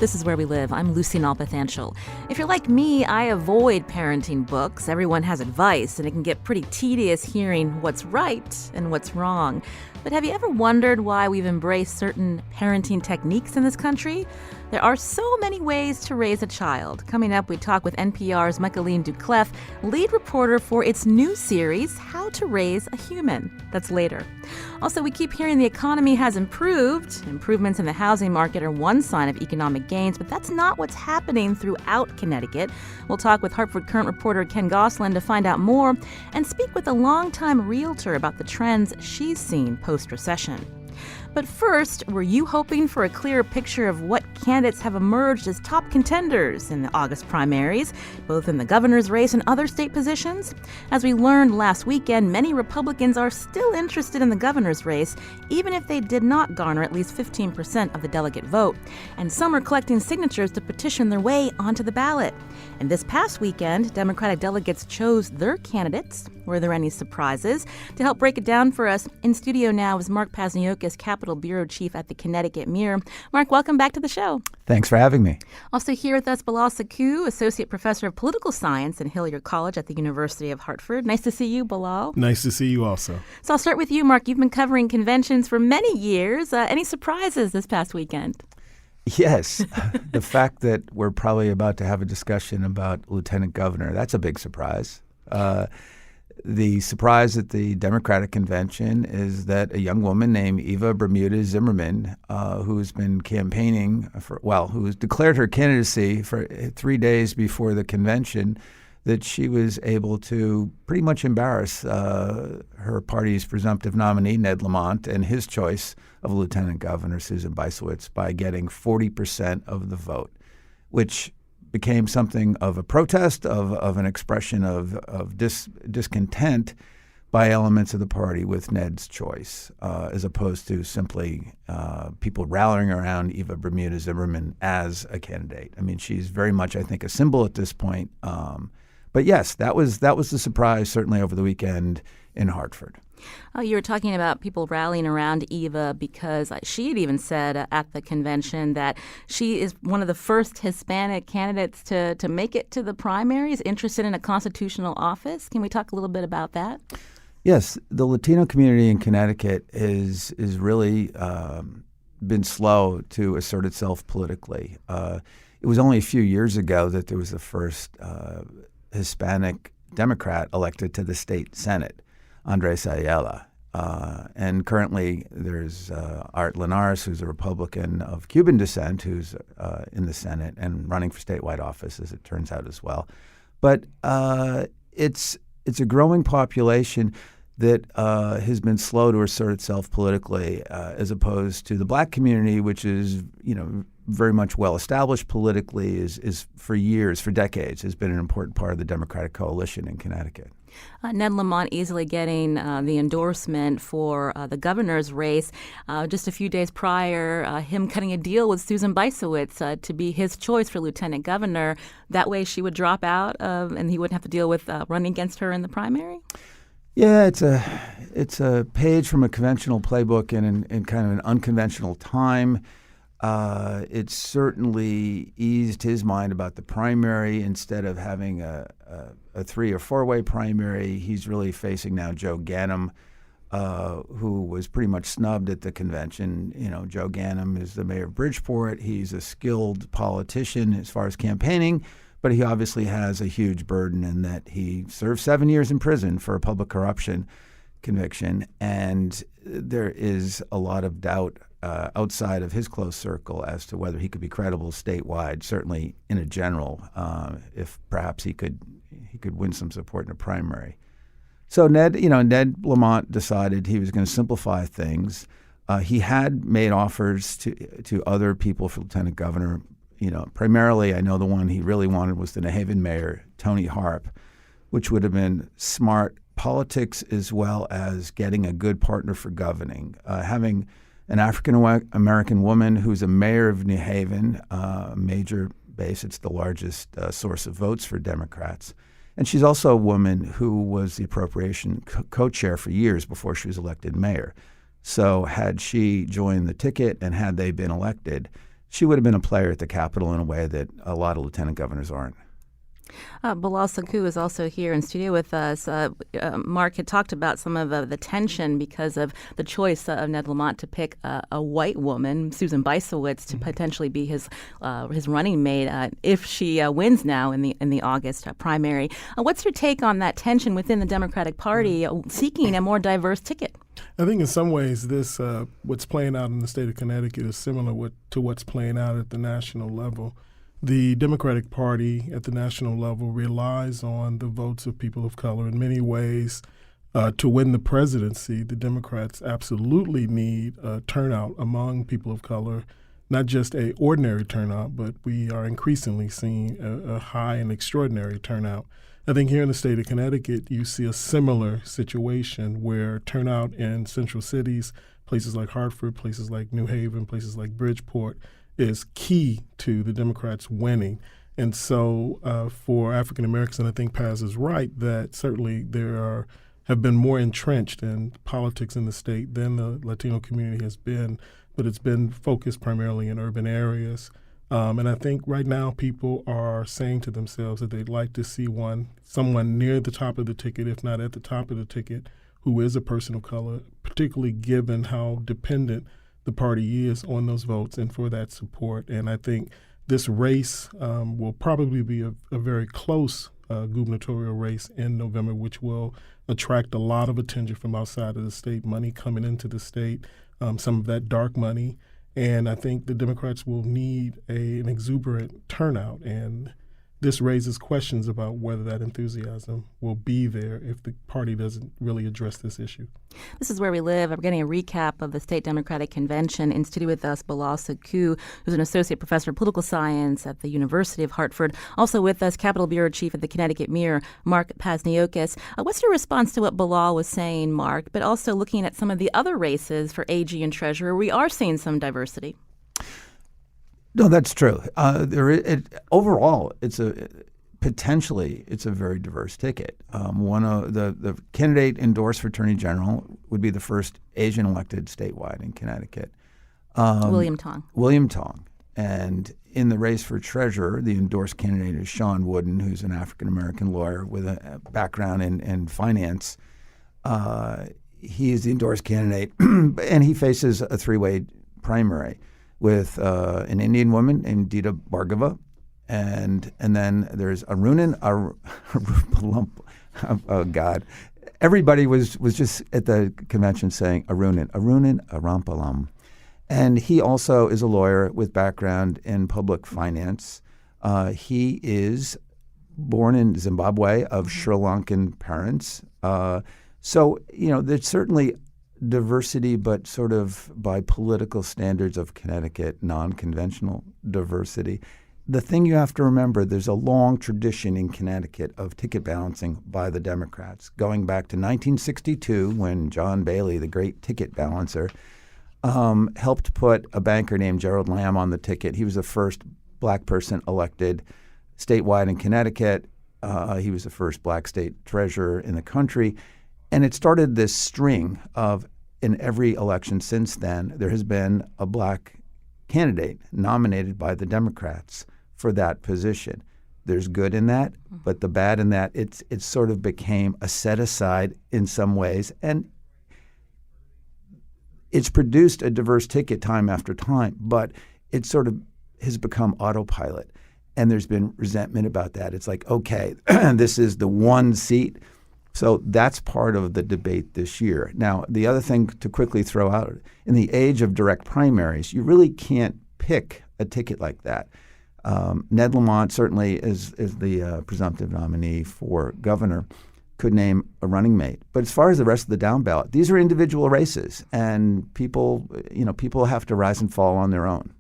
This Is Where We Live. I'm Lucy Nalpathanchel. If you're like me, I avoid parenting books. Everyone has advice, and it can get pretty tedious hearing what's right and what's wrong. But have you ever wondered why we've embraced certain parenting techniques in this country? There are so many ways to raise a child. Coming up, we talk with NPR's Michaeline Duclef, lead reporter for its new series, How to Raise a Human. That's later. Also, we keep hearing the economy has improved. Improvements in the housing market are one sign of economic gains, but that's not what's happening throughout Connecticut. We'll talk with Hartford Current reporter Ken Gosselin to find out more and speak with a longtime realtor about the trends she's seen post-recession. But first, were you hoping for a clearer picture of what candidates have emerged as top contenders in the August primaries, both in the governor's race and other state positions? As we learned last weekend, many Republicans are still interested in the governor's race, even if they did not garner at least 15% of the delegate vote. And some are collecting signatures to petition their way onto the ballot. And this past weekend, Democratic delegates chose their candidates. Were there any surprises? To help break it down for us, in studio now is Mark Pazniokas, Capitol Bureau Chief at the Connecticut Mirror. Mark, welcome back to the show. Thanks for having me. Also here with us, Bilal Sakou, Associate Professor of Political Science at Hilliard College at the University of Hartford. Nice to see you, Bilal. Nice to see you also. So I'll start with you, Mark. You've been covering conventions for many years. Any surprises this past weekend? Yes. The fact that we're probably about to have a discussion about Lieutenant Governor, that's a big surprise. The surprise at the Democratic convention is that a young woman named Eva Bermuda Zimmerman, who's been campaigning who's declared her candidacy for 3 days before the convention, that she was able to pretty much embarrass her party's presumptive nominee, Ned Lamont, and his choice of Lieutenant Governor, Susan Bysiewicz, by getting 40% of the vote, which became something of a protest, of an expression of discontent by elements of the party with Ned's choice, as opposed to simply people rallying around Eva Bermuda Zimmerman as a candidate. I mean, she's very much, I think, a symbol at this point. But yes, that was the surprise, certainly over the weekend in Hartford. You were talking about people rallying around Eva because she had even said at the convention that she is one of the first Hispanic candidates to make it to the primaries, interested in a constitutional office. Can we talk a little bit about that? Yes, the Latino community in Connecticut is really been slow to assert itself politically. It was only a few years ago that there was the first Hispanic Democrat elected to the state Senate, Andres Ayala. And currently there's Art Linares, who's a Republican of Cuban descent, who's in the Senate and running for statewide office, as it turns out, as well. But it's a growing population that has been slow to assert itself politically, as opposed to the black community, which is, very much well-established politically, is for years, for decades, has been an important part of the Democratic coalition in Connecticut. Ned Lamont easily getting the endorsement for the governor's race. Just a few days prior, him cutting a deal with Susan Bysiewicz to be his choice for lieutenant governor. That way she would drop out and he wouldn't have to deal with running against her in the primary? Yeah, it's a page from a conventional playbook in kind of an unconventional time. It certainly eased his mind about the primary. Instead of having a 3 or 4-way primary, he's really facing now Joe Ganim, who was pretty much snubbed at the convention. Joe Ganim is the mayor of Bridgeport. He's a skilled politician as far as campaigning, but he obviously has a huge burden in that he served 7 years in prison for a public corruption conviction, and there is a lot of doubt outside of his close circle as to whether he could be credible statewide, certainly in a general, if perhaps he could win some support in a primary. So Ned Lamont decided he was going to simplify things. He had made offers to other people for lieutenant governor. Primarily, I know the one he really wanted was the New Haven mayor, Tony Harp, which would have been smart politics as well as getting a good partner for governing. Having an African-American woman who's a mayor of New Haven, a major base, it's the largest source of votes for Democrats. And she's also a woman who was the appropriation co-chair for years before she was elected mayor. So had she joined the ticket and had they been elected, she would have been a player at the Capitol in a way that a lot of lieutenant governors aren't. Bilal Saku is also here in studio with us. Mark had talked about some of the tension because of the choice of Ned Lamont to pick a white woman, Susan Beisowitz, to potentially be his running mate if she wins now in the August primary. What's your take on that tension within the Democratic Party seeking a more diverse ticket? I think in some ways this what's playing out in the state of Connecticut is similar to what's playing out at the national level. The Democratic Party at the national level relies on the votes of people of color in many ways to win the presidency. The Democrats absolutely need a turnout among people of color, not just a ordinary turnout, but we are increasingly seeing a high and extraordinary turnout. I think here in the state of Connecticut, you see a similar situation where turnout in central cities, places like Hartford, places like New Haven, places like Bridgeport, is key to the Democrats winning. And so for African Americans, and I think Paz is right, that certainly have been more entrenched in politics in the state than the Latino community has been, but it's been focused primarily in urban areas. And I think right now people are saying to themselves that they'd like to see someone near the top of the ticket, if not at the top of the ticket, who is a person of color, particularly given how dependent the party is on those votes and for that support. And I think this race will probably be a very close gubernatorial race in November, which will attract a lot of attention from outside of the state, money coming into the state, some of that dark money. And I think the Democrats will need an exuberant turnout. And this raises questions about whether that enthusiasm will be there if the party doesn't really address this issue. This is Where We Live. I'm getting a recap of the State Democratic Convention. In studio with us, Bilal Saku, who's an associate professor of political science at the University of Hartford. Also with us, Capitol Bureau Chief at the Connecticut Mirror, Mark Pasniokis. What's your response to what Bilal was saying, Mark, but also looking at some of the other races for AG and Treasurer? We are seeing some diversity. No, that's true. Overall, potentially it's a very diverse ticket. One of the candidate endorsed for Attorney General would be the first Asian elected statewide in Connecticut. William Tong. William Tong. And in the race for treasurer, the endorsed candidate is Sean Wooden, who's an African-American lawyer with a background in finance. He is the endorsed candidate, and he faces a three-way primary with an Indian woman named Dita Bhargava, and then there's Arunan Arupalump. Oh God! Everybody was just at the convention saying Arunan Arampalam, and he also is a lawyer with background in public finance. He is born in Zimbabwe of Sri Lankan parents. So there's certainly diversity, but sort of by political standards of Connecticut, non-conventional diversity. The thing you have to remember, there's a long tradition in Connecticut of ticket balancing by the Democrats, going back to 1962 when John Bailey, the great ticket balancer, helped put a banker named Gerald Lamb on the ticket. He was the first black person elected statewide in Connecticut. He was the first black state treasurer in the country. And it started this string of, in every election since then, there has been a black candidate nominated by the Democrats for that position. There's good in that, but the bad in that, it sort of became a set aside in some ways. And it's produced a diverse ticket time after time, but it sort of has become autopilot. And there's been resentment about that. It's like, okay, this is the one seat. So that's part of the debate this year. Now, the other thing to quickly throw out, in the age of direct primaries, you really can't pick a ticket like that. Ned Lamont certainly is the presumptive nominee for governor, could name a running mate. But as far as the rest of the down ballot, these are individual races, and people have to rise and fall on their own.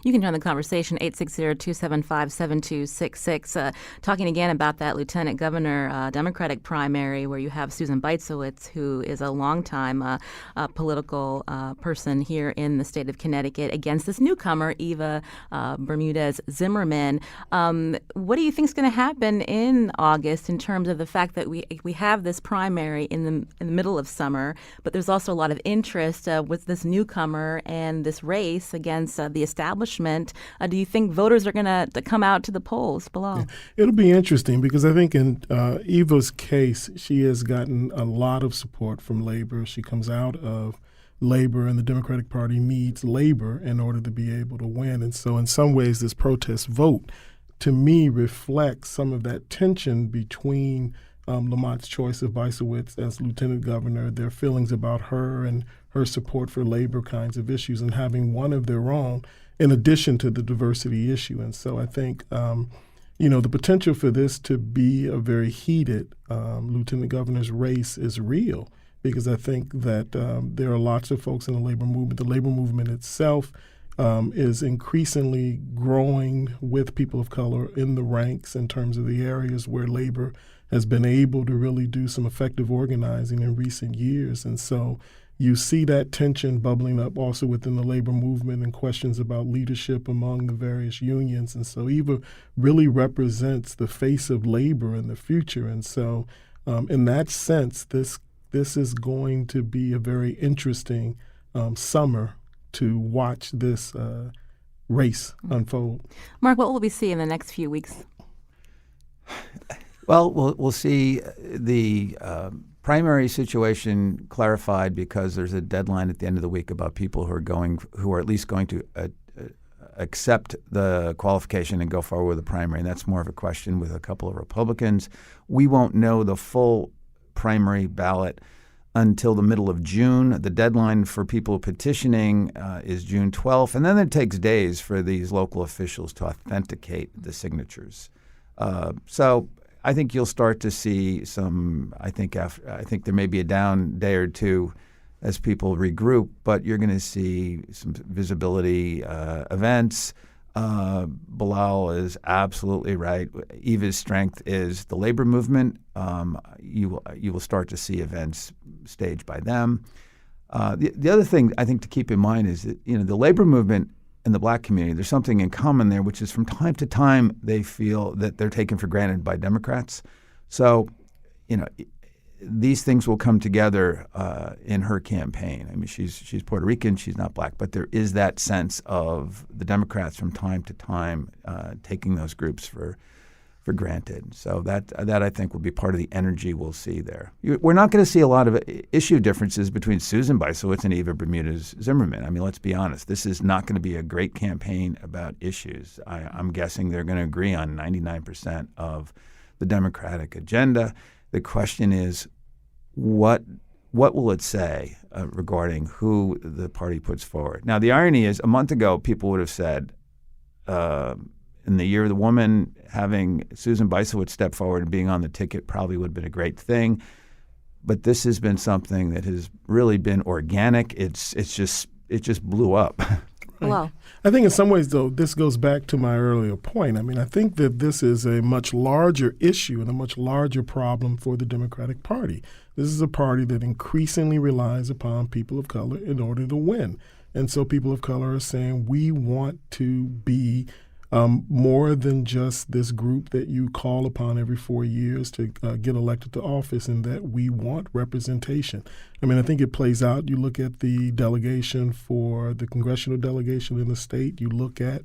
You can join the conversation, 860-275-7266. Talking again about that lieutenant governor Democratic primary where you have Susan Beisowitz, who is a longtime political person here in the state of Connecticut, against this newcomer, Eva Bermudez Zimmerman. What do you think is going to happen in August in terms of the fact that we have this primary in the middle of summer, but there's also a lot of interest with this newcomer and this race against the establishment establishment. Do you think voters are going to come out to the polls below? Yeah. It'll be interesting because I think in Eva's case, she has gotten a lot of support from labor. She comes out of labor, and the Democratic Party needs labor in order to be able to win. And so in some ways, this protest vote, to me, reflects some of that tension between Lamont's choice of Weissowitz as lieutenant governor, their feelings about her and her support for labor kinds of issues, and having one of their own in addition to the diversity issue. And so I think, the potential for this to be a very heated lieutenant governor's race is real, because I think that there are lots of folks in the labor movement. The labor movement itself is increasingly growing with people of color in the ranks in terms of the areas where labor has been able to really do some effective organizing in recent years. And so you see that tension bubbling up also within the labor movement and questions about leadership among the various unions. And so Eva really represents the face of labor in the future. And so in that sense, this is going to be a very interesting summer to watch this race unfold. Mark, what will we see in the next few weeks? Well, we'll see the primary situation clarified, because there's a deadline at the end of the week about people who are at least going to accept the qualification and go forward with the primary. And that's more of a question with a couple of Republicans. We won't know the full primary ballot until the middle of June. The deadline for people petitioning is June 12th. And then it takes days for these local officials to authenticate the signatures. So I think you'll start to see some. I think there may be a down day or two as people regroup, but you're going to see some visibility events. Bilal is absolutely right. Eva's strength is the labor movement. You will start to see events staged by them. The other thing I think to keep in mind is that the labor movement in the black community, there's something in common there, which is from time to time they feel that they're taken for granted by Democrats. So, these things will come together in her campaign. I mean, she's Puerto Rican, she's not black, but there is that sense of the Democrats from time to time taking those groups for granted. So that I think will be part of the energy we'll see there. We're not going to see a lot of issue differences between Susan Bysiewicz and Eva Bermudez Zimmerman. I mean, let's be honest. This is not going to be a great campaign about issues. I'm guessing they're going to agree on 99% of the Democratic agenda. The question is, what will it say regarding who the party puts forward? Now, the irony is, a month ago, people would have said, in the year of the woman, having Susan Bysiewicz step forward and being on the ticket probably would have been a great thing. But this has been something that has really been organic. It just blew up. Wow. I think in some ways, though, this goes back to my earlier point. I mean, I think that this is a much larger issue and a much larger problem for the Democratic Party. This is a party that increasingly relies upon people of color in order to win. And so people of color are saying, we want to be more than just this group that you call upon every 4 years to get elected to office, and that we want representation. I mean, I think it plays out. You look at the delegation for the congressional delegation in the state. You look at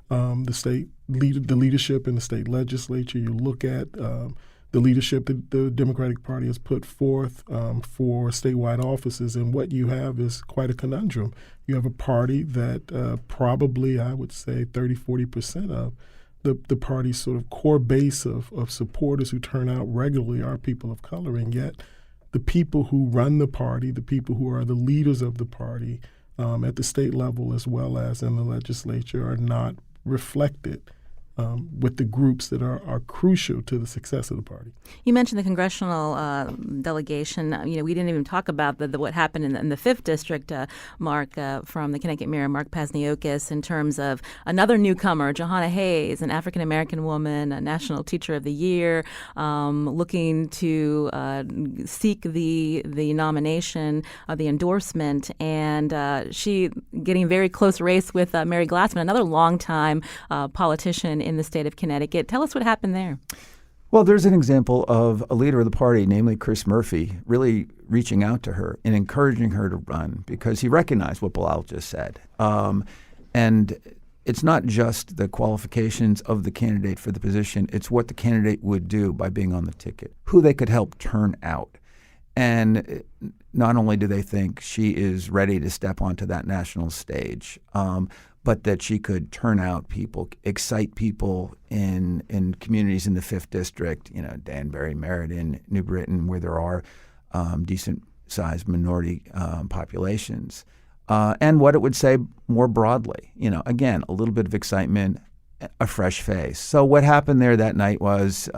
the leadership in the state legislature. You look at the leadership that the Democratic Party has put forth for statewide offices. And what you have is quite a conundrum. You have a party that probably, I would say, 30-40% of the party's sort of core base of supporters who turn out regularly are people of color. And yet the people who run the party, the people who are the leaders of the party at the state level as well as in the legislature, are not reflected with the groups that are crucial to the success of the party. You mentioned the congressional delegation. We didn't even talk about what happened in the 5th District, Mark, from the Connecticut Mirror, Mark Pasniokis, in terms of another newcomer, Johanna Hayes, an African-American woman, a National Teacher of the Year, looking to seek the nomination, the endorsement, and she getting very close race with Mary Glassman, another longtime politician in the state of Connecticut. Tell us what happened there. Well, there's an example of a leader of the party, namely Chris Murphy, really reaching out to her and encouraging her to run because he recognized what Bilal just said. And it's not just the qualifications of the candidate for the position, it's what the candidate would do by being on the ticket, who they could help turn out. And not only do they think she is ready to step onto that national stage, but that she could turn out people, excite people in communities in the 5th District, Danbury, Meriden, New Britain, where there are decent-sized minority populations. And what it would say more broadly, again, a little bit of excitement, a fresh face. So what happened there that night was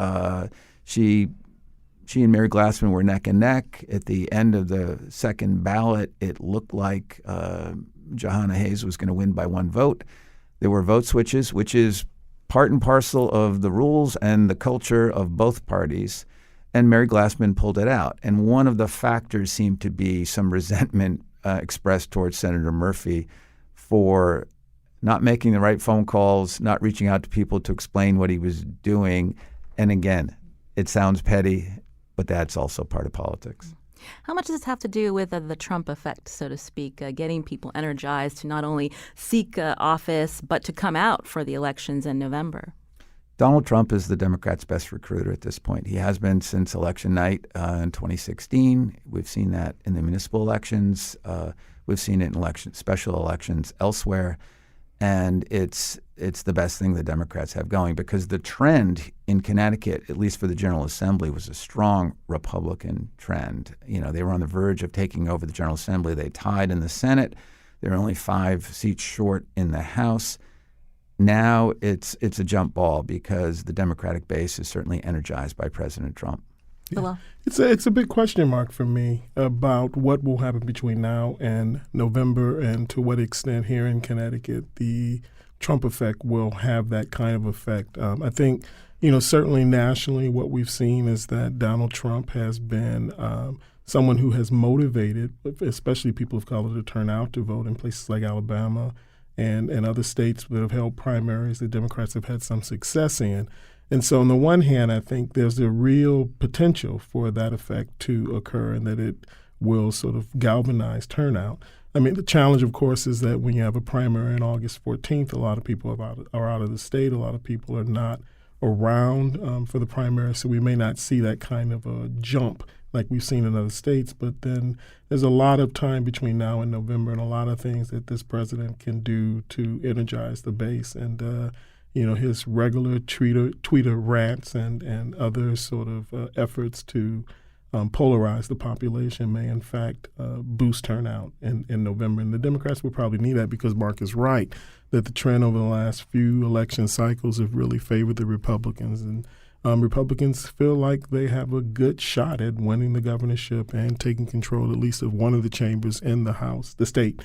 she and Mary Glassman were neck and neck. At the end of the second ballot, it looked like Jahana Hayes was going to win by 1 vote. There were vote switches, which is part and parcel of the rules and the culture of both parties. And Mary Glassman pulled it out. And one of the factors seemed to be some resentment expressed towards Senator Murphy for not making the right phone calls, not reaching out to people to explain what he was doing. And again, it sounds petty, but that's also part of politics. How much does this have to do with the Trump effect, so to speak, getting people energized to not only seek office, but to come out for the elections in November? Donald Trump is the Democrats' best recruiter at this point. He has been since election night in 2016. We've seen that in the municipal elections. We've seen it in special elections elsewhere. And it's the best thing the Democrats have going, because the trend in Connecticut, at least for the General Assembly, was a strong Republican trend. They were on the verge of taking over the General Assembly. They tied in the Senate. They were only 5 seats short in the House. Now it's a jump ball because the Democratic base is certainly energized by President Trump. Yeah. It's a big question mark for me about what will happen between now and November, and to what extent here in Connecticut the Trump effect will have that kind of effect. I think, certainly nationally what we've seen is that Donald Trump has been someone who has motivated, especially people of color, to turn out to vote in places like Alabama and other states that have held primaries that Democrats have had some success in. And so on the one hand, I think there's a real potential for that effect to occur, and that it will sort of galvanize turnout. I mean, the challenge, of course, is that when you have a primary on August 14th, a lot of people are out of the state. A lot of people are not around for the primary, so we may not see that kind of a jump like we've seen in other states. But then there's a lot of time between now and November, and a lot of things that this president can do to energize the base. And his regular tweeter rants and other sort of efforts to polarize the population may, in fact, boost turnout in November. And the Democrats will probably need that, because Mark is right that the trend over the last few election cycles have really favored the Republicans. And Republicans feel like they have a good shot at winning the governorship and taking control at least of one of the chambers in the House, the state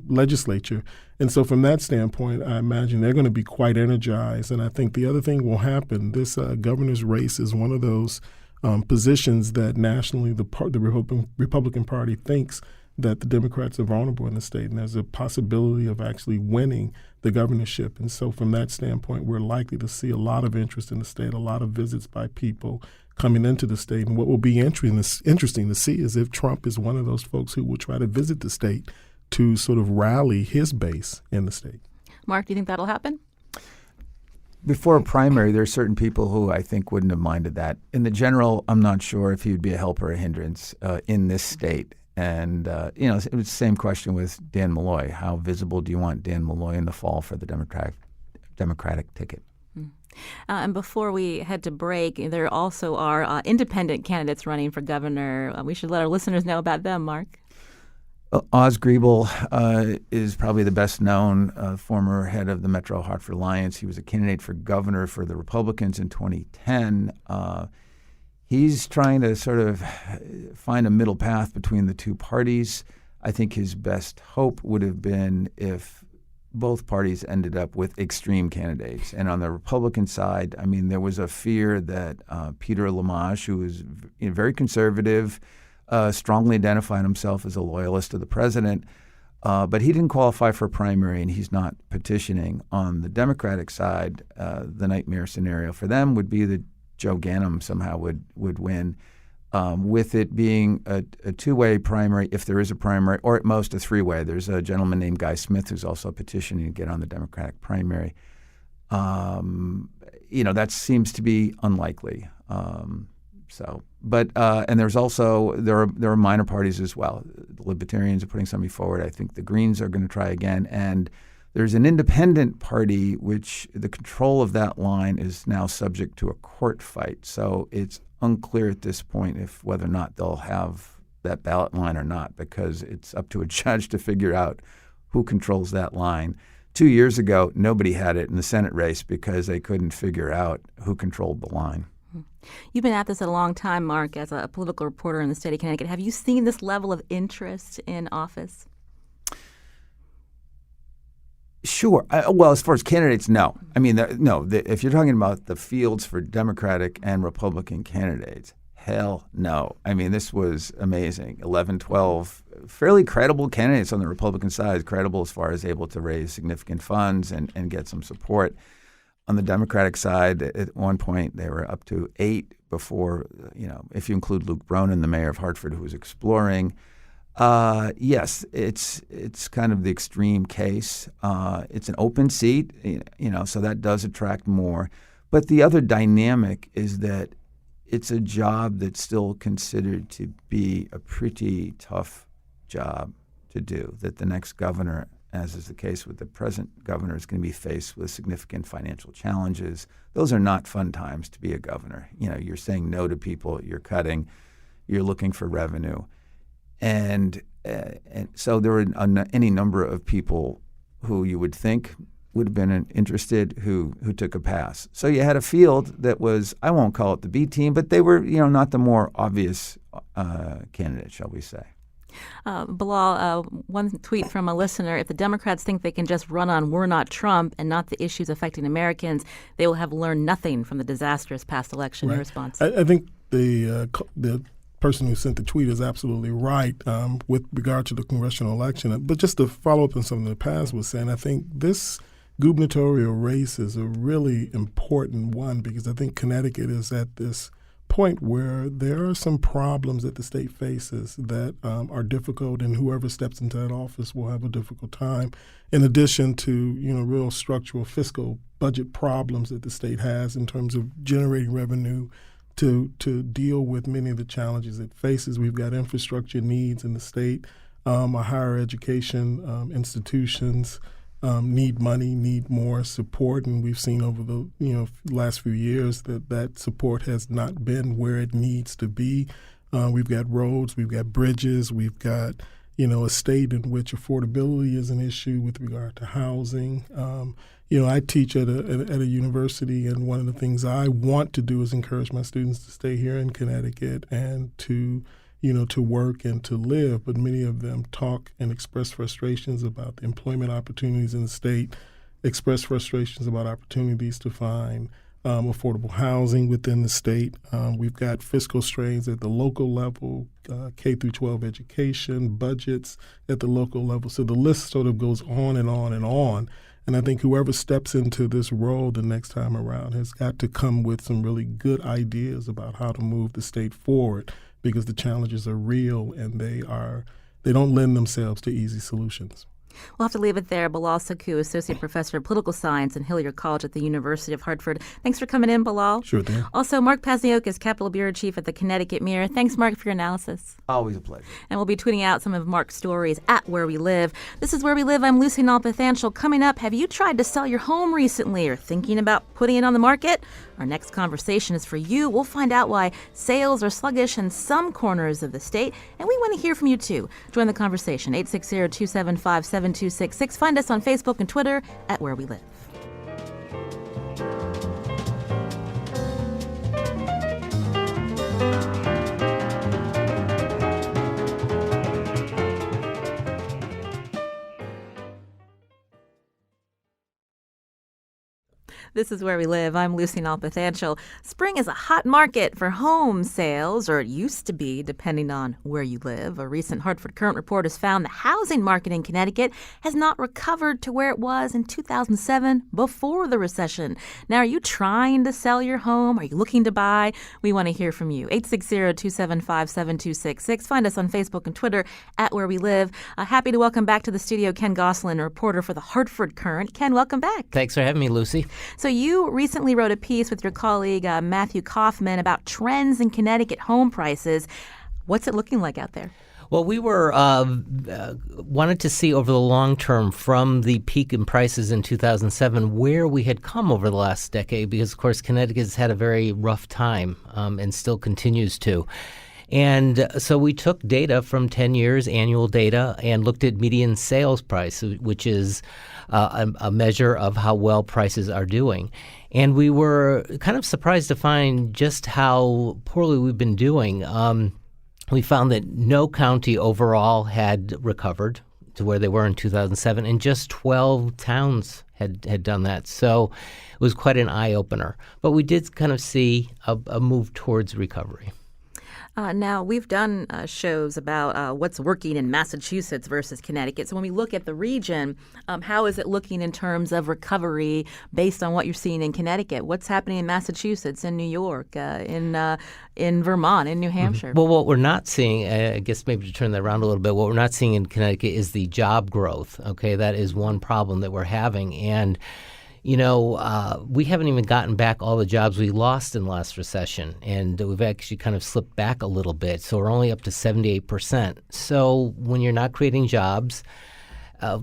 legislature. And so from that standpoint, I imagine they're going to be quite energized. And I think the other thing will happen, this governor's race is one of those positions that nationally the Republican Party thinks that the Democrats are vulnerable in the state, and there's a possibility of actually winning the governorship. And so from that standpoint, we're likely to see a lot of interest in the state, a lot of visits by people coming into the state. And what will be interesting to see is if Trump is one of those folks who will try to visit the state to sort of rally his base in the state. Mark, do you think that'll happen? Before a primary, there are certain people who I think wouldn't have minded that. In the general, I'm not sure if he would be a help or a hindrance in this state. And, it was the same question with Dan Malloy. How visible do you want Dan Malloy in the fall for the Democratic ticket? And before we head to break, there also are independent candidates running for governor. We should let our listeners know about them, Mark. Oz Griebel is probably the best known former head of the Metro Hartford Alliance. He was a candidate for governor for the Republicans in 2010. He's trying to sort of find a middle path between the two parties. I think his best hope would have been if both parties ended up with extreme candidates. And on the Republican side, I mean, there was a fear that Peter Lamage, who is very conservative, strongly identified himself as a loyalist to the president, but he didn't qualify for a primary, and he's not petitioning. On the Democratic side, the nightmare scenario for them would be that Joe Ganim somehow would win. with it being a two-way primary, if there is a primary, or at most a three-way. There's a gentleman named Guy Smith who's also petitioning to get on the Democratic primary. That seems to be unlikely. And there's also there are minor parties as well. The Libertarians are putting somebody forward. I think the Greens are going to try again, and there's an independent party which the control of that line is now subject to a court fight. So it's unclear at this point if whether or not they'll have that ballot line or not, because it's up to a judge to figure out who controls that line. 2 years ago, nobody had it in the Senate race because they couldn't figure out who controlled the line. You've been at this a long time, Mark, as a political reporter in the state of Connecticut. Have you seen this level of interest in office? Sure. Well, as far as candidates, no. I mean, if you're talking about the fields for Democratic and Republican candidates, hell no. I mean, this was amazing. 11, 12 fairly credible candidates on the Republican side, credible as far as able to raise significant funds and get some support. On the Democratic side, at one point, they were up to 8 before, if you include Luke Bronin, the mayor of Hartford, who was exploring. Yes, it's kind of the extreme case. It's an open seat, so that does attract more. But the other dynamic is that it's a job that's still considered to be a pretty tough job to do, that the next governor, as is the case with the present governor, is going to be faced with significant financial challenges. Those are not fun times to be a governor. You're saying no to people, you're cutting, you're looking for revenue. And so there were any number of people who you would think would have been interested who took a pass. So you had a field that was, I won't call it the B team, but they were not the more obvious candidate, shall we say. Bilal, one tweet from a listener: if the Democrats think they can just run on "we're not Trump" and not the issues affecting Americans, they will have learned nothing from the disastrous past election. Right. Your response? I think the person who sent the tweet is absolutely right with regard to the congressional election. But just to follow up on something the past was saying, I think this gubernatorial race is a really important one because I think Connecticut is at this point where there are some problems that the state faces that are difficult, and whoever steps into that office will have a difficult time. In addition to real structural fiscal budget problems that the state has in terms of generating revenue to deal with many of the challenges it faces. We've got infrastructure needs in the state. Our higher education institutions need money, need more support, and we've seen over the last few years that support has not been where it needs to be. We've got roads, we've got bridges, we've got a state in which affordability is an issue with regard to housing. I teach at a university, and one of the things I want to do is encourage my students to stay here in Connecticut and to work and to live. But many of them talk and express frustrations about the employment opportunities in the state, express frustrations about opportunities to find affordable housing within the state. We've got fiscal strains at the local level, K through 12 education, budgets at the local level. So the list sort of goes on and on and on. And I think whoever steps into this role the next time around has got to come with some really good ideas about how to move the state forward, because the challenges are real and they don't lend themselves to easy solutions. We'll have to leave it there. Bilal Saku, Associate Professor of Political Science in Hilliard College at the University of Hartford. Thanks for coming in, Bilal. Sure thing. Also, Mark Pazniokas, Capitol Bureau Chief at the Connecticut Mirror. Thanks, Mark, for your analysis. Always a pleasure. And we'll be tweeting out some of Mark's stories at Where We Live. This is Where We Live. I'm Lucy Nalpathanchel. Coming up, have you tried to sell your home recently or thinking about putting it on the market? Our next conversation is for you. We'll find out why sales are sluggish in some corners of the state, and we want to hear from you, too. Join the conversation, 860-275-7266. Find us on Facebook and Twitter at Where We Live. This is Where We Live. I'm Lucy Nalpathanchel. Spring is a hot market for home sales, or it used to be, depending on where you live. A recent Hartford Courant report has found the housing market in Connecticut has not recovered to where it was in 2007 before the recession. Now, are you trying to sell your home? Are you looking to buy? We want to hear from you. 860-275-7266. Find us on Facebook and Twitter at Where We Live. Happy to welcome back to the studio Ken Gosselin, a reporter for the Hartford Courant. Ken, welcome back. Thanks for having me, Lucy. So you recently wrote a piece with your colleague Matthew Kaufman about trends in Connecticut home prices. What's it looking like out there? Well, we were wanted to see over the long term from the peak in prices in 2007 where we had come over the last decade because, of course, Connecticut's had a very rough time and still continues to. And so we took data from 10 years, annual data, and looked at median sales price, which is a measure of how well prices are doing. And we were kind of surprised to find just how poorly we've been doing. We found that no county overall had recovered to where they were in 2007, and just 12 towns had done that. So it was quite an eye-opener. But we did kind of see a move towards recovery. Now, we've done shows about what's working in Massachusetts versus Connecticut. So when we look at the region, how is it looking in terms of recovery based on what you're seeing in Connecticut? What's happening in Massachusetts, in New York, in Vermont, in New Hampshire? Well, what we're not seeing, I guess maybe to turn that around a little bit, what we're not seeing in Connecticut is the job growth. Okay, that is one problem that we're having. And we haven't even gotten back all the jobs we lost in the last recession, and we've actually kind of slipped back a little bit. So we're only up to 78%. So when you're not creating jobs,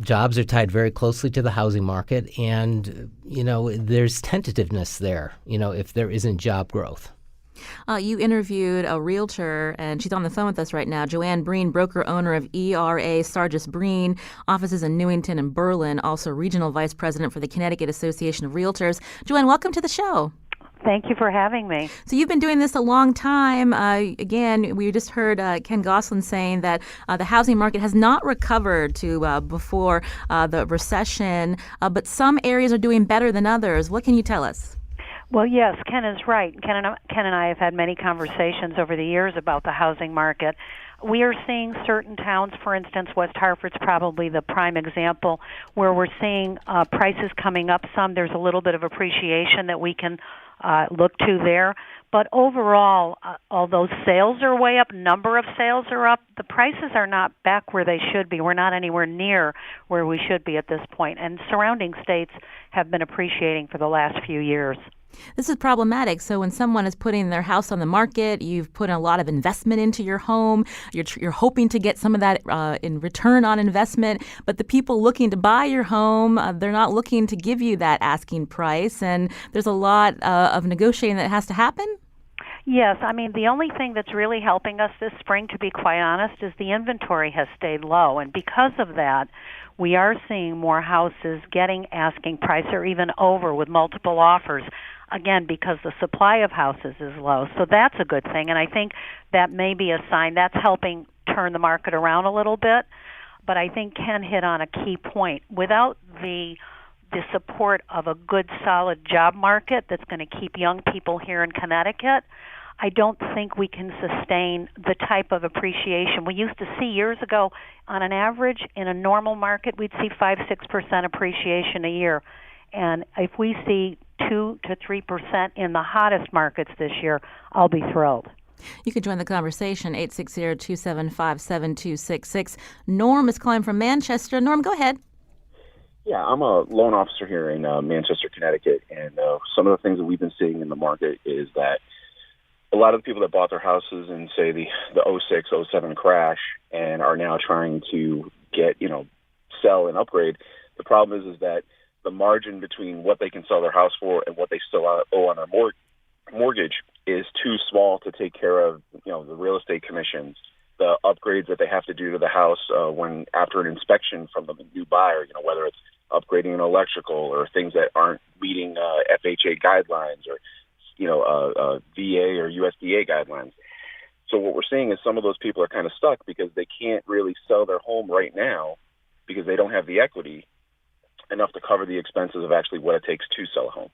jobs are tied very closely to the housing market, and, there's tentativeness there, if there isn't job growth. You interviewed a realtor, and she's on the phone with us right now, Joanne Breen, broker owner of ERA Sargis Breen, offices in Newington and Berlin, also regional vice president for the Connecticut Association of Realtors. Joanne, welcome to the show. Thank you for having me. So you've been doing this a long time. Again, we just heard Ken Gosselin saying that the housing market has not recovered to before the recession, but some areas are doing better than others. What can you tell us? Well, yes, Ken is right. Ken and I have had many conversations over the years about the housing market. We are seeing certain towns, for instance, West Hartford's probably the prime example, where we're seeing prices coming up some. There's a little bit of appreciation that we can look to there. But overall, although sales are way up, number of sales are up, the prices are not back where they should be. We're not anywhere near where we should be at this point. And surrounding states have been appreciating for the last few years. This is problematic. So when someone is putting their house on the market, you've put a lot of investment into your home. You're hoping to get some of that in return on investment. But the people looking to buy your home, they're not looking to give you that asking price. And there's a lot of negotiating that has to happen. Yes, I mean, the only thing that's really helping us this spring, to be quite honest, is the inventory has stayed low. And because of that, we are seeing more houses getting asking price or even over with multiple offers. Again, because the supply of houses is low. So that's a good thing, and I think that may be a sign that's helping turn the market around a little bit. But I think Ken hit on a key point. Without the support of a good, solid job market that's going to keep young people here in Connecticut, I don't think we can sustain the type of appreciation we used to see years ago. On an average, in a normal market, we'd see 5-6% appreciation a year. And if we see 2 to 3% in the hottest markets this year, I'll be thrilled. You can join the conversation, 860-275-7266. Norm is calling from Manchester. Norm, go ahead. Yeah, I'm a loan officer here in Manchester, Connecticut, and some of the things that we've been seeing in the market is that a lot of the people that bought their houses in, say, the 06, 07 crash and are now trying to get, sell and upgrade, the problem is that the margin between what they can sell their house for and what they still owe on their mortgage is too small to take care of, the real estate commissions, the upgrades that they have to do to the house when after an inspection from the new buyer, whether it's upgrading an electrical or things that aren't meeting FHA guidelines or, VA or USDA guidelines. So what we're seeing is some of those people are kind of stuck because they can't really sell their home right now because they don't have the equity. enough to cover the expenses of actually what it takes to sell a home.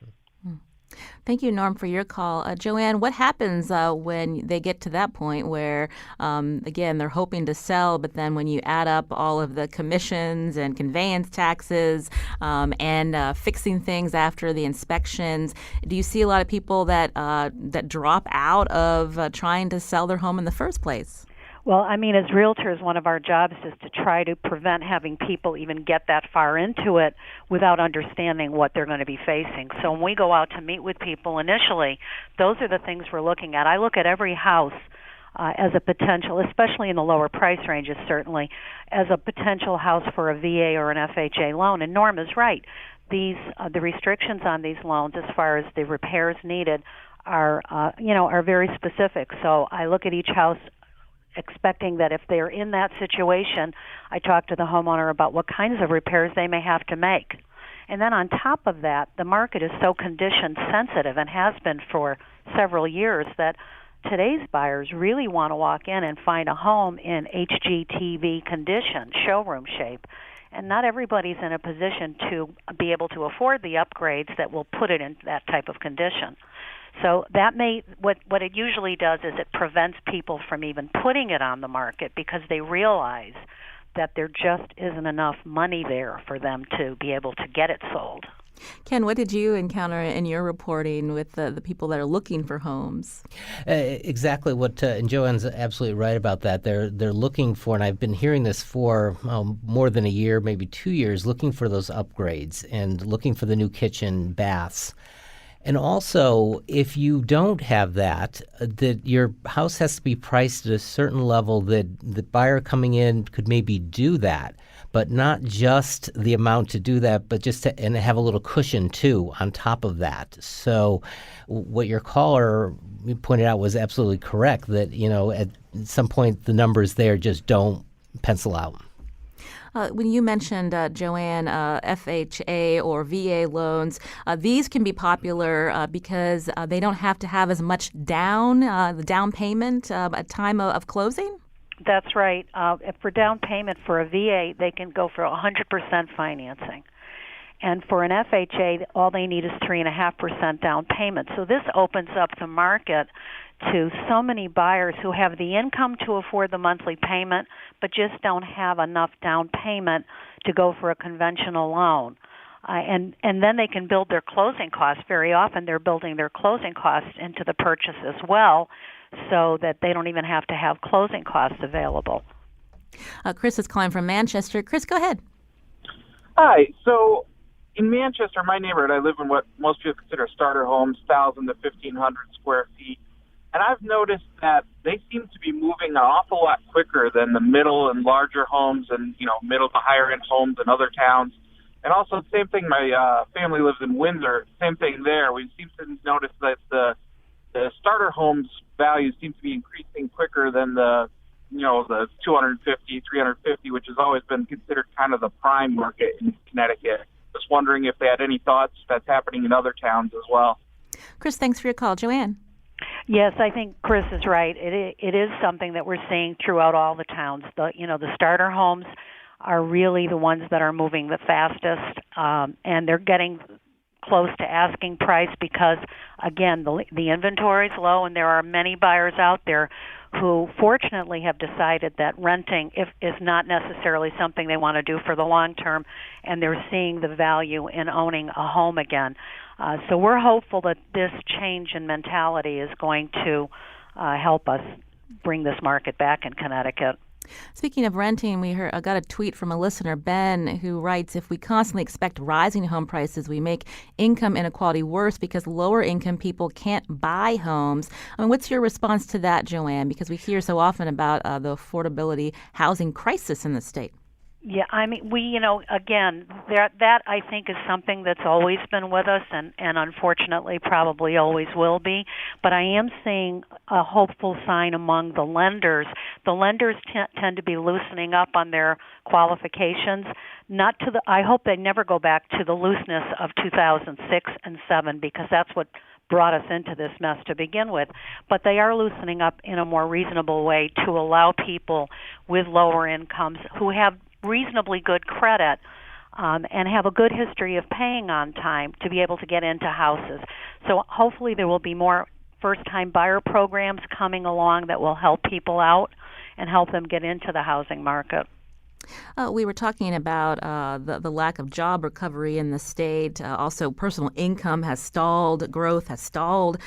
Thank you, Norm, for your call. Joanne, what happens when they get to that point where, again, they're hoping to sell, but then when you add up all of the commissions and conveyance taxes and fixing things after the inspections, do you see a lot of people that drop out of trying to sell their home in the first place? Well, I mean, as realtors, one of our jobs is to try to prevent having people even get that far into it without understanding what they're going to be facing. So when we go out to meet with people initially, those are the things we're looking at. I look at every house as a potential, especially in the lower price ranges certainly, as a potential house for a VA or an FHA loan. And Norm is right. The restrictions on these loans as far as the repairs needed are very specific. So I look at each house expecting that if they're in that situation, I talk to the homeowner about what kinds of repairs they may have to make. And then on top of that, the market is so condition sensitive and has been for several years that today's buyers really want to walk in and find a home in HGTV condition, showroom shape. And not everybody's in a position to be able to afford the upgrades that will put it in that type of condition. So that what it usually does is it prevents people from even putting it on the market because they realize that there just isn't enough money there for them to be able to get it sold. Ken, what did you encounter in your reporting with the people that are looking for homes? Exactly what, and Joanne's absolutely right about that. They're looking for, and I've been hearing this for more than a year, maybe 2 years, looking for those upgrades and looking for the new kitchen, baths. And also, if you don't have that your house has to be priced at a certain level that the buyer coming in could maybe do that, but not just the amount to do that, but just and have a little cushion too on top of that. So what your caller pointed out was absolutely correct, that, at some point the numbers there just don't pencil out. When you mentioned, Joanne, FHA or VA loans, these can be popular because they don't have to have as much the down payment at time of closing? That's right. For down payment for a VA, they can go for 100% financing. And for an FHA, all they need is 3.5% down payment. So this opens up the market to so many buyers who have the income to afford the monthly payment, but just don't have enough down payment to go for a conventional loan. And then they can build their closing costs. Very often they're building their closing costs into the purchase as well, so that they don't even have to have closing costs available. Chris is calling from Manchester. Chris, go ahead. Hi. So in Manchester, my neighborhood, I live in what most people consider starter homes, 1,000 to 1,500 square feet. And I've noticed that they seem to be moving an awful lot quicker than the middle and larger homes and, middle to higher end homes in other towns. And also, same thing, my family lives in Windsor, same thing there. We seem to notice that the starter homes values seem to be increasing quicker than the 250, 350, which has always been considered kind of the prime market in Connecticut. Just wondering if they had any thoughts that's happening in other towns as well. Chris, thanks for your call. Joanne? Yes, I think Chris is right. It is something that we're seeing throughout all the towns. The starter homes are really the ones that are moving the fastest, and they're getting close to asking price because, again, the inventory is low, and there are many buyers out there who fortunately have decided that renting is not necessarily something they want to do for the long term, and they're seeing the value in owning a home again. So we're hopeful that this change in mentality is going to help us bring this market back in Connecticut. Speaking of renting, I got a tweet from a listener, Ben, who writes, if we constantly expect rising home prices, we make income inequality worse because lower income people can't buy homes. I mean, what's your response to that, Joanne? Because we hear so often about the affordability housing crisis in the state. Yeah, I mean, again, that I think is something that's always been with us and unfortunately probably always will be. But I am seeing a hopeful sign among the lenders. The lenders tend to be loosening up on their qualifications. I hope they never go back to the looseness of 2006 and 7 because that's what brought us into this mess to begin with. But they are loosening up in a more reasonable way to allow people with lower incomes who have reasonably good credit and have a good history of paying on time to be able to get into houses. So hopefully there will be more first-time buyer programs coming along that will help people out and help them get into the housing market. We were talking about the lack of job recovery in the state. Also, personal income has stalled, growth has stalled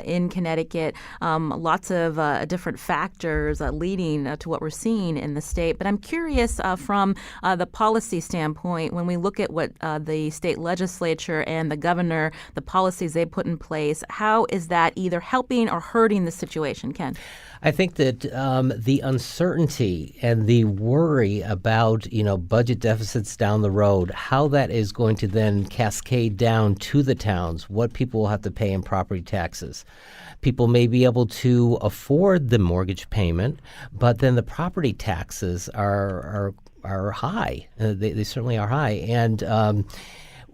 in Connecticut. Lots of different factors leading to what we're seeing in the state. But I'm curious from the policy standpoint, when we look at what the state legislature and the governor, the policies they put in place, how is that either helping or hurting the situation, Ken? I think that the uncertainty and the worry about, budget deficits down the road, how that is going to then cascade down to the towns, what people will have to pay in property taxes. People may be able to afford the mortgage payment, but then the property taxes are high. They certainly are high. And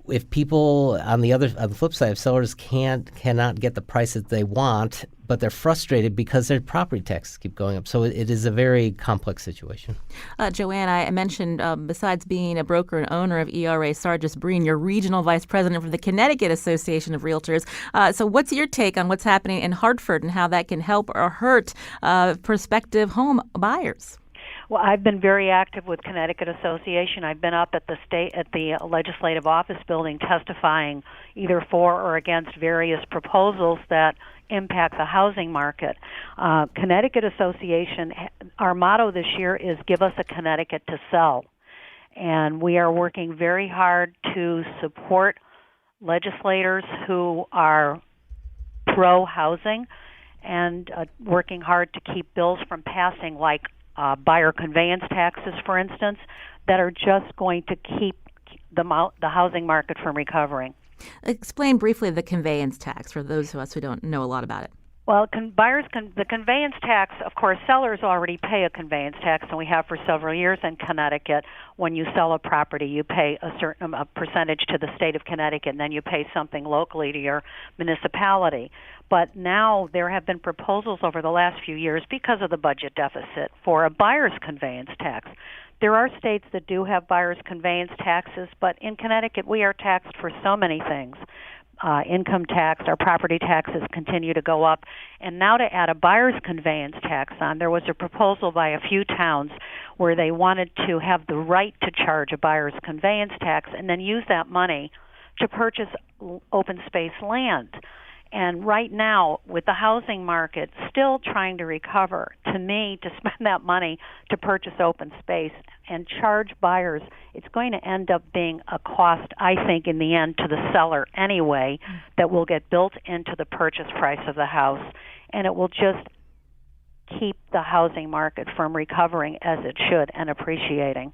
if people on the flip side, if sellers cannot get the price that they want, but they're frustrated because their property taxes keep going up. So it is a very complex situation. Joanne, I mentioned besides being a broker and owner of ERA Sargis Breen, you're regional vice president for the Connecticut Association of Realtors. So what's your take on what's happening in Hartford and how that can help or hurt prospective home buyers? Well, I've been very active with Connecticut Association. I've been up at the legislative office building testifying either for or against various proposals that impact the housing market. Connecticut Association, our motto this year is give us a Connecticut to sell. And we are working very hard to support legislators who are pro-housing and working hard to keep bills from passing like buyer conveyance taxes, for instance, that are just going to keep the housing market from recovering. Explain briefly the conveyance tax for those of us who don't know a lot about it. Well, the conveyance tax, of course, sellers already pay a conveyance tax, and we have for several years in Connecticut. When you sell a property, you pay a certain percentage to the state of Connecticut, and then you pay something locally to your municipality. But now there have been proposals over the last few years because of the budget deficit for a buyer's conveyance tax. There are states that do have buyer's conveyance taxes, but in Connecticut we are taxed for so many things. Income tax, our property taxes continue to go up. And now to add a buyer's conveyance tax on, there was a proposal by a few towns where they wanted to have the right to charge a buyer's conveyance tax and then use that money to purchase open space land. And right now, with the housing market still trying to recover, to me, to spend that money to purchase open space and charge buyers, it's going to end up being a cost, I think, in the end to the seller anyway, that will get built into the purchase price of the house. And it will just keep the housing market from recovering as it should and appreciating.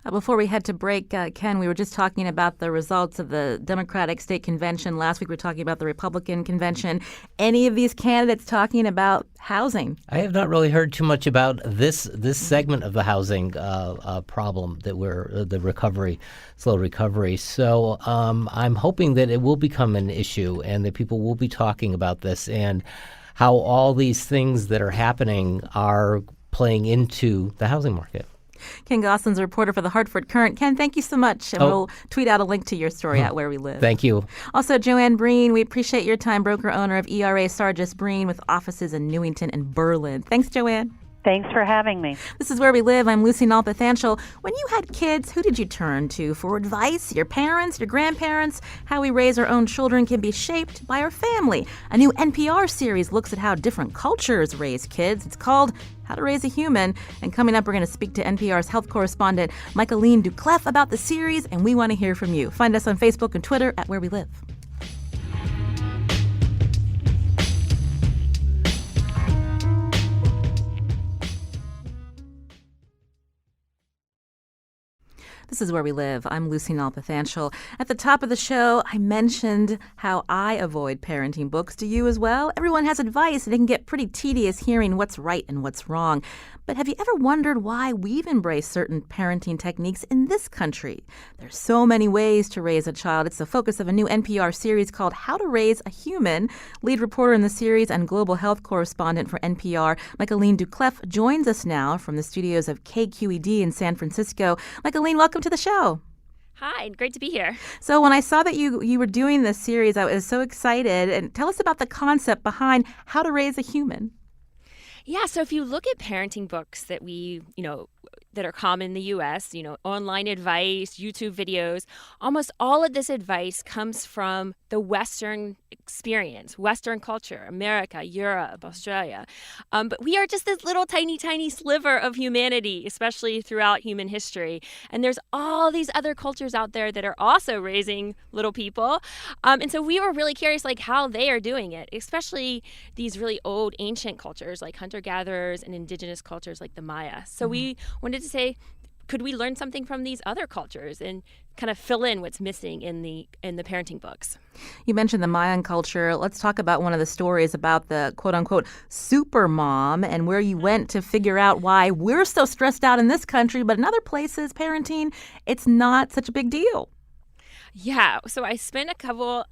Before we head to break, Ken, we were just talking about the results of the Democratic State Convention. Last week we were talking about the Republican Convention. Any of these candidates talking about housing? I have not really heard too much about this segment of the housing problem that the slow recovery. So I'm hoping that it will become an issue and that people will be talking about this and how all these things that are happening are playing into the housing market. Ken Gosselin's a reporter for the Hartford Courant. Ken, thank you so much. And we'll tweet out a link to your story at Where We Live. Thank you. Also, Joanne Breen, we appreciate your time, broker-owner of ERA Sargis Breen with offices in Newington and Berlin. Thanks, Joanne. Thanks for having me. This is Where We Live. I'm Lucy Nalpathanchel. When you had kids, who did you turn to for advice? Your parents, your grandparents? How we raise our own children can be shaped by our family. A new NPR series looks at how different cultures raise kids. It's called How to Raise a Human. And coming up, we're going to speak to NPR's health correspondent, Michaeline Duclef, about the series, and we want to hear from you. Find us on Facebook and Twitter at Where We Live. This is Where We Live. I'm Lucy Nalpathanchel. At the top of the show, I mentioned how I avoid parenting books. Do you as well? Everyone has advice, and it can get pretty tedious hearing what's right and what's wrong. But have you ever wondered why we've embraced certain parenting techniques in this country? There's so many ways to raise a child. It's the focus of a new NPR series called How to Raise a Human. Lead reporter in the series and global health correspondent for NPR, Michaeline Duclef, joins us now from the studios of KQED in San Francisco. Michaeline, welcome to the show. Hi, great to be here. So when I saw that you were doing this series, I was so excited. And tell us about the concept behind how to raise a human. Yeah, so if you look at parenting books that that are common in the US, online advice, YouTube videos, almost all of this advice comes from the Western experience, Western culture, America, Europe, Australia. But we are just this little tiny, tiny sliver of humanity, especially throughout human history. And there's all these other cultures out there that are also raising little people. And so we were really curious, like, how they are doing it, especially these really old, ancient cultures like hunter-gatherers and indigenous cultures like the Maya. So we wanted to say, could we learn something from these other cultures and kind of fill in what's missing in the parenting books? You mentioned the Mayan culture. Let's talk about one of the stories about the quote-unquote super mom and where you went to figure out why we're so stressed out in this country, but in other places, parenting, it's not such a big deal. Yeah, so I spent about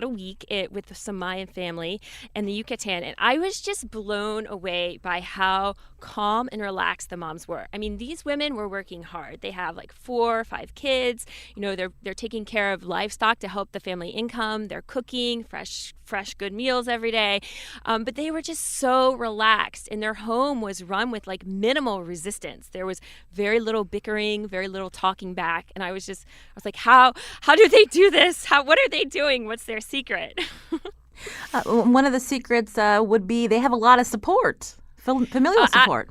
a week with some Mayan family in the Yucatan, and I was just blown away by how calm and relaxed the moms were. I mean, these women were working hard. They have like 4 or 5 kids. They're taking care of livestock to help the family income. They're cooking fresh, good meals every day. But they were just so relaxed, and their home was run with like minimal resistance. There was very little bickering, very little talking back, and I was like, how do they do this? What are they doing? What's their secret? One of the secrets would be they have a lot of support, familial support.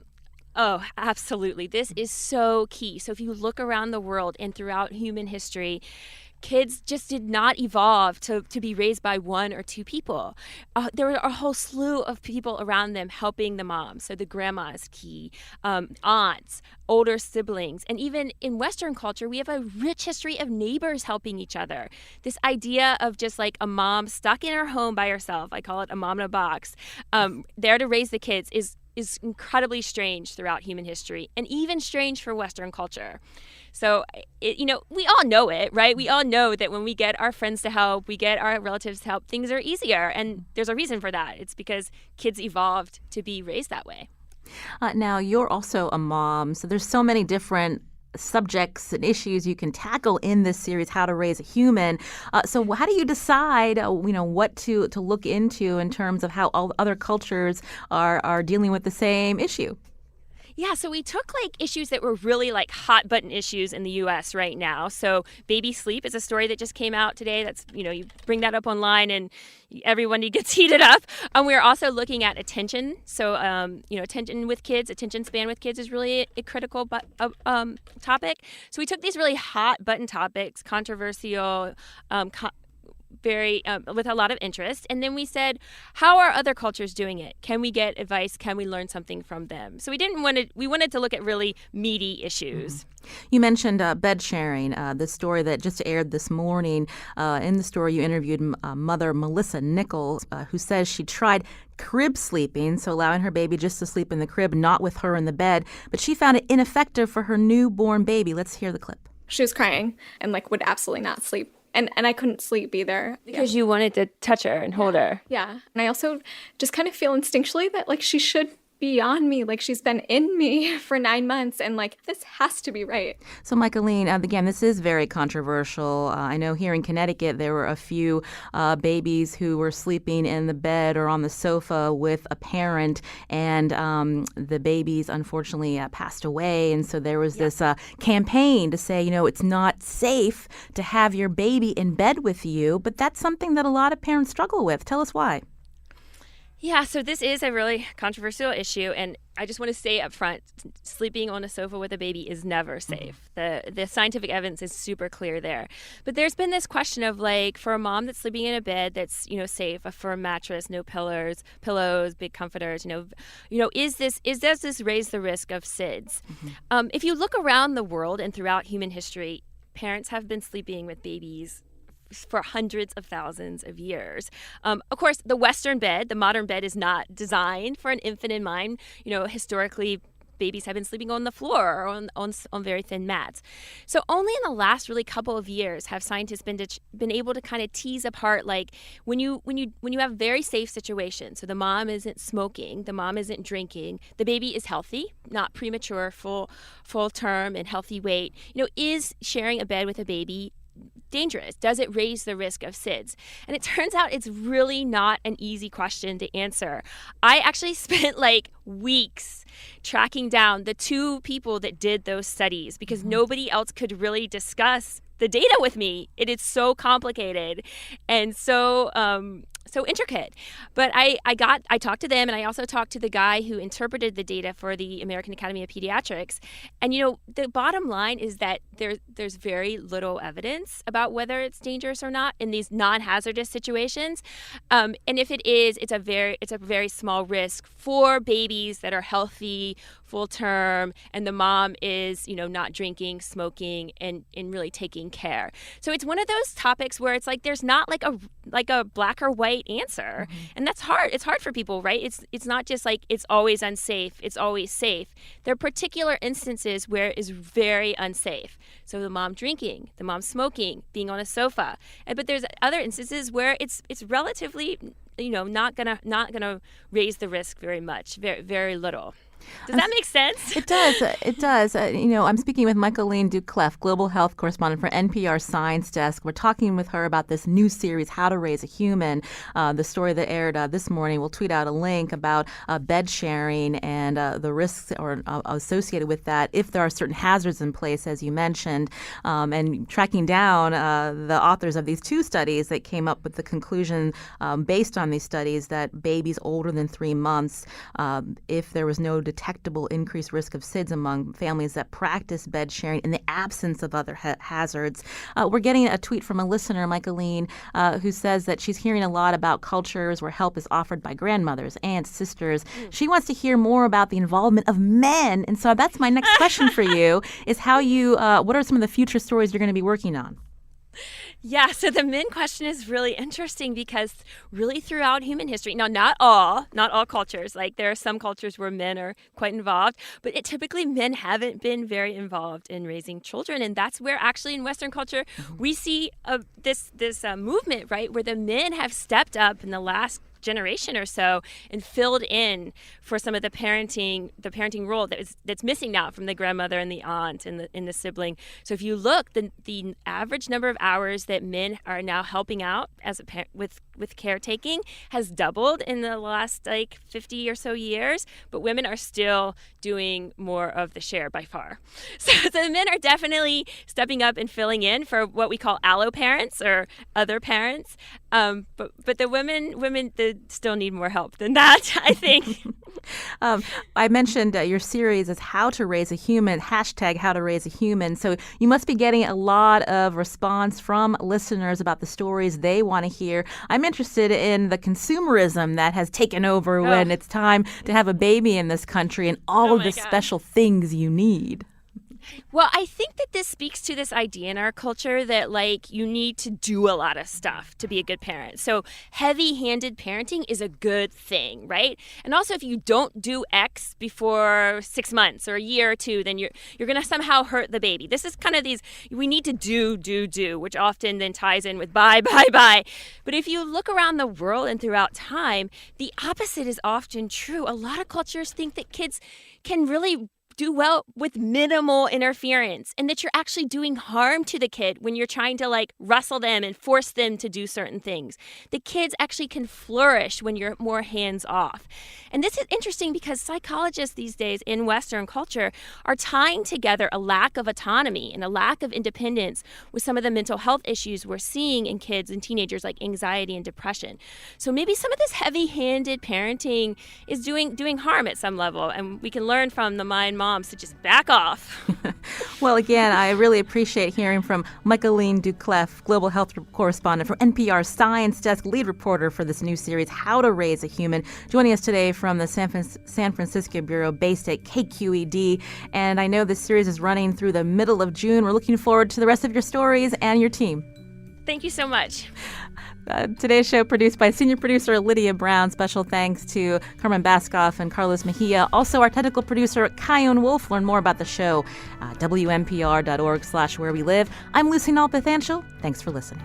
Oh, absolutely. This is so key. So if you look around the world and throughout human history, kids just did not evolve to be raised by 1 or 2 people. There were a whole slew of people around them helping the mom. So the grandma is key, aunts, older siblings. And even in Western culture, we have a rich history of neighbors helping each other. This idea of just like a mom stuck in her home by herself, I call it a mom in a box, there to raise the kids is incredibly strange throughout human history, and even strange for Western culture. So, we all know it, right? We all know that when we get our friends to help, we get our relatives to help, things are easier. And there's a reason for that. It's because kids evolved to be raised that way. Now, you're also a mom, so there's so many different subjects and issues you can tackle in this series, How to Raise a Human. So how do you decide, what to look into in terms of how all other cultures are dealing with the same issue? Yeah, so we took like issues that were really like hot button issues in the U.S. right now. So baby sleep is a story that just came out today. That's, you bring that up online and everyone gets heated up. We're also looking at attention. So, attention with kids, attention span with kids is really a critical topic. So we took these really hot button topics, controversial, very with a lot of interest, and then we said, how are other cultures doing it? Can we get advice? Can we learn something from them? So we wanted to look at really meaty issues. You mentioned bed sharing, the story that just aired this morning. In the story, you interviewed mother Melissa Nichols, who says she tried crib sleeping, so allowing her baby just to sleep in the crib, not with her in the bed, but she found it ineffective for her newborn baby. Let's hear the clip. She was crying and would absolutely not sleep. And I couldn't sleep either. Because you wanted to touch her and hold her. Yeah. And I also just kind of feel instinctually that she should be on me. She's been in me for 9 months, and this has to be right. So Michaeline, again, this is very controversial. I know here in Connecticut there were a few babies who were sleeping in the bed or on the sofa with a parent, and the babies unfortunately passed away. And so there was this campaign to say, it's not safe to have your baby in bed with you, but that's something that a lot of parents struggle with. Tell us why. Yeah, so this is a really controversial issue, and I just want to say up front, sleeping on a sofa with a baby is never safe. The scientific evidence is super clear there. But there's been this question of for a mom that's sleeping in a bed that's, safe, a firm mattress, no pillows, big comforters, does this raise the risk of SIDS? If you look around the world and throughout human history, parents have been sleeping with babies for hundreds of thousands of years. Of course, the Western bed, the modern bed, is not designed for an infant in mind. Historically, babies have been sleeping on the floor or on very thin mats. So only in the last really couple of years have scientists been able to kind of tease apart, like when you have very safe situations. So the mom isn't smoking, the mom isn't drinking, the baby is healthy, not premature, full term and healthy weight. Is sharing a bed with a baby dangerous? Does it raise the risk of SIDS? And it turns out it's really not an easy question to answer. I actually spent like weeks tracking down the two people that did those studies because nobody else could really discuss the data with me. It is so complicated and so intricate. But I talked to them, and I also talked to the guy who interpreted the data for the American Academy of Pediatrics. And the bottom line is that there's very little evidence about whether it's dangerous or not in these non-hazardous situations. And if it is, it's a very small risk for babies that are healthy, full term, and the mom is not drinking, smoking, and really taking care. So it's one of those topics where it's like there's not like a black or white answer. And that's hard. It's hard for people, right? It's not just like it's always unsafe, it's always safe. There are particular instances where it is very unsafe. So the mom drinking, the mom smoking, being on a sofa. But there's other instances where it's relatively not gonna raise the risk very much, very, very little. Does that make sense? It does. It does. I'm speaking with Michaeline Duclef, Global Health Correspondent for NPR Science Desk. We're talking with her about this new series, How to Raise a Human, the story that aired this morning. We'll tweet out a link about bed sharing and the risks associated with that if there are certain hazards in place, as you mentioned, and tracking down the authors of these two studies that came up with the conclusion based on these studies that babies older than 3 months, if there was no detectable increased risk of SIDS among families that practice bed sharing in the absence of other hazards. We're getting a tweet from a listener, Michaeline, who says that she's hearing a lot about cultures where help is offered by grandmothers, aunts, sisters. She wants to hear more about the involvement of men. And so that's my next question for you, is what are some of the future stories you're going to be working on? Yeah, so the men question is really interesting because really throughout human history, now not all cultures, like there are some cultures where men are quite involved, but typically men haven't been very involved in raising children. And that's where actually in Western culture, we see this movement, right, where the men have stepped up in the last generation or so and filled in for some of the parenting role that's missing now from the grandmother and the aunt and the sibling. So if you look, the average number of hours that men are now helping out as with caretaking has doubled in the last 50 or so years, but women are still doing more of the share by far. So the men are definitely stepping up and filling in for what we call allo parents or other parents. But the women still need more help than that, I think. I mentioned your series is How to Raise a Human, hashtag How to Raise a Human. So you must be getting a lot of response from listeners about the stories they want to hear. I'm interested in the consumerism that has taken over when it's time to have a baby in this country and all of the special things you need. Well, I think that this speaks to this idea in our culture that, you need to do a lot of stuff to be a good parent. So heavy-handed parenting is a good thing, right? And also, if you don't do X before 6 months or a year or two, then you're going to somehow hurt the baby. This is kind of we need to do, which often then ties in with bye. But if you look around the world and throughout time, the opposite is often true. A lot of cultures think that kids can really do well with minimal interference and that you're actually doing harm to the kid when you're trying to wrestle them and force them to do certain things. The kids actually can flourish when you're more hands off. And this is interesting because psychologists these days in Western culture are tying together a lack of autonomy and a lack of independence with some of the mental health issues we're seeing in kids and teenagers like anxiety and depression. So maybe some of this heavy-handed parenting is doing harm at some level, and we can learn from the mind moms to just back off. Well, again, I really appreciate hearing from Michaeline Duclef, Global Health Correspondent for NPR Science Desk, lead reporter for this new series, How to Raise a Human, joining us today from the San Francisco Bureau based at KQED. And I know this series is running through the middle of June. We're looking forward to the rest of your stories and your team. Thank you so much. Today's show produced by senior producer Lydia Brown. Special thanks to Carmen Baskoff and Carlos Mejia. Also, our technical producer, Kyone Wolf. Learn more about the show, WNPR.org/where we live. I'm Lucy Nalpathanchel. Thanks for listening.